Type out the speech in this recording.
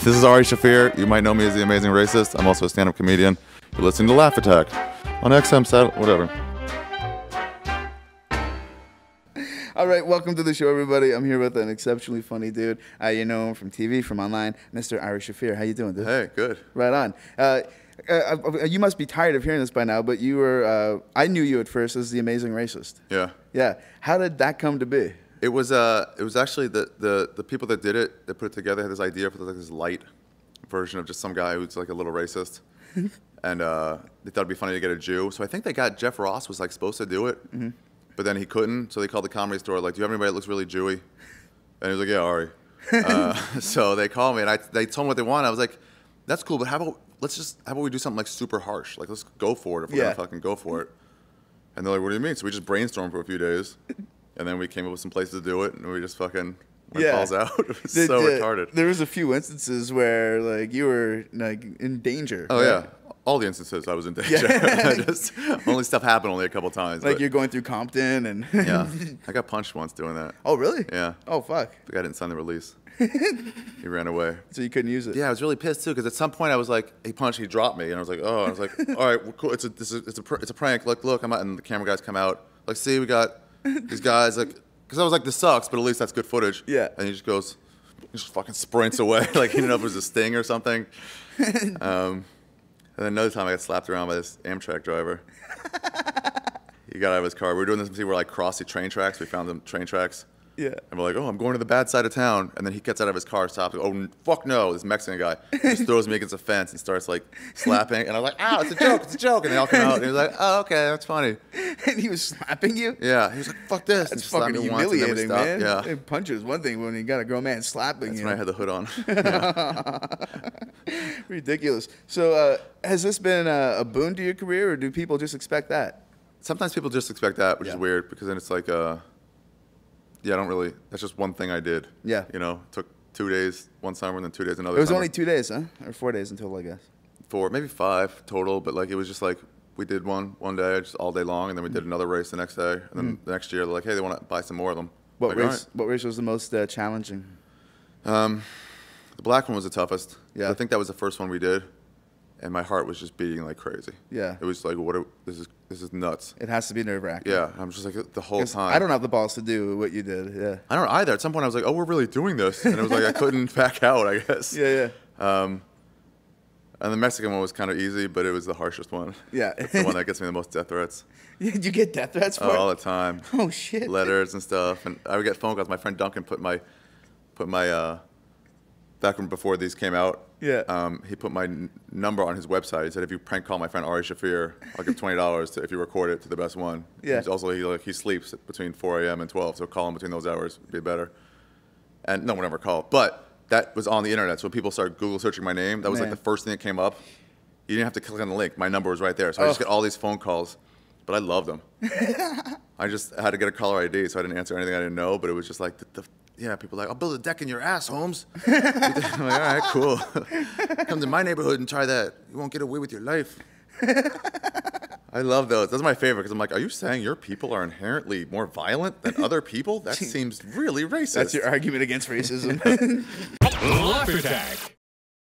This is Ari Shaffir. You might know me as the Amazing Racist. I'm also a stand-up comedian. You're listening to Laugh Attack on XM set, whatever. All right, welcome to the show, everybody. I'm here with an exceptionally funny dude. You know him from TV, from online, Mr. Ari Shaffir. How you doing, dude? Hey, good. Right on. You must be tired of hearing this by now, but you were, I knew you at first as the Amazing Racist. Yeah. Yeah. How did that come to be? It was actually the people that did it, that put it together, had this idea for like this light version of just some guy who's like a little racist. And they thought it'd be funny to get a Jew. So I think they got Jeff Ross was like supposed to do it, but then he couldn't. So they called the Comedy Store, like, do you have anybody that looks really Jewy? And he was like, yeah, Ari. So they called me and they told me what they want. I was like, that's cool, but how about we do something like super harsh? Like, let's go for it if we're gonna fucking go for it. And they're like, what do you mean? So we just brainstormed for a few days. And then we came up with some places to do it, and we just fucking went balls out. It was so retarded. There was a few instances where like you were like in danger. Oh right? yeah, all the instances I was in danger. Yeah. Only stuff happened only a couple times. Like you're going through Compton and. Yeah, I got punched once doing that. Oh really? Yeah. Oh fuck. The guy didn't sign the release. He ran away. So you couldn't use it. Yeah, I was really pissed too because at some point I was like, he punched, he dropped me, and I was like, oh, I was like, all right, well, cool. It's a prank. Look, I'm out, and the camera guys come out. Like, see, we got these guys like. Because I was like, this sucks, but at least that's good footage. Yeah. And he just fucking sprints away, like he didn't know if it was a sting or something. And then another time I got slapped around by this Amtrak driver. He got out of his car. We were doing this, we were like cross the train tracks. We found the train tracks. Yeah. And we're like, oh, I'm going to the bad side of town. And then he gets out of his car, stops. Oh, fuck no, this Mexican guy just throws me against a fence and starts like slapping. And I'm like, ow, it's a joke, it's a joke. And they all come out and he was like, oh, okay, that's funny. And he was slapping you? Yeah. He was like, fuck this. That's fucking humiliating, man. Yeah. Punch is one thing when you got a grown man slapping that's you. When I had the hood on. Yeah. Ridiculous. So has this been a boon to your career, or do people just expect that? Sometimes people just expect that, which is weird, because then it's like, yeah, I don't really, that's just one thing I did. Yeah. You know, it took 2 days one summer and then 2 days another summer. It was only 2 days, huh? Or 4 days in total, I guess. 4, maybe 5 total, but like it was just like, we did one day, just all day long, and then we did another race the next day, and then the next year they're like, hey, they want to buy some more of them. What like, race? What race was the most challenging? The black one was the toughest. Yeah. I think that was the first one we did, and my heart was just beating like crazy. Yeah. It was like, this is nuts. It has to be nerve-wracking. Yeah. I'm just like the whole time. I don't have the balls to do what you did. Yeah. I don't either. At some point I was like, oh, we're really doing this, and it was like I couldn't back out, I guess. Yeah, yeah. And the Mexican one was kind of easy, but it was the harshest one. Yeah. It's the one that gets me the most death threats. You get death threats for it? All the time. Oh shit. Letters and stuff, and I would get phone calls. My friend Duncan put my back when before these came out. Yeah. He put my number on his website. He said, if you prank call my friend Ari Shaffir, I'll give $20 if you record it to the best one. Yeah. He's also, he sleeps between 4 a.m. and 12, so call him between those hours would be better. And no one ever called. But that was on the internet, so when people started Google searching my name, that was like the first thing that came up. You didn't have to click on the link. My number was right there. So I just get all these phone calls, but I loved them. I just had to get a caller ID, so I didn't answer anything I didn't know, but it was just like, yeah, people are like, I'll build a deck in your ass, Holmes. I'm like, all right, cool. Come to my neighborhood and try that. You won't get away with your life. I love those. That's my favorite, because I'm like, are you saying your people are inherently more violent than other people? That seems really racist. That's your argument against racism. Laugh Attack.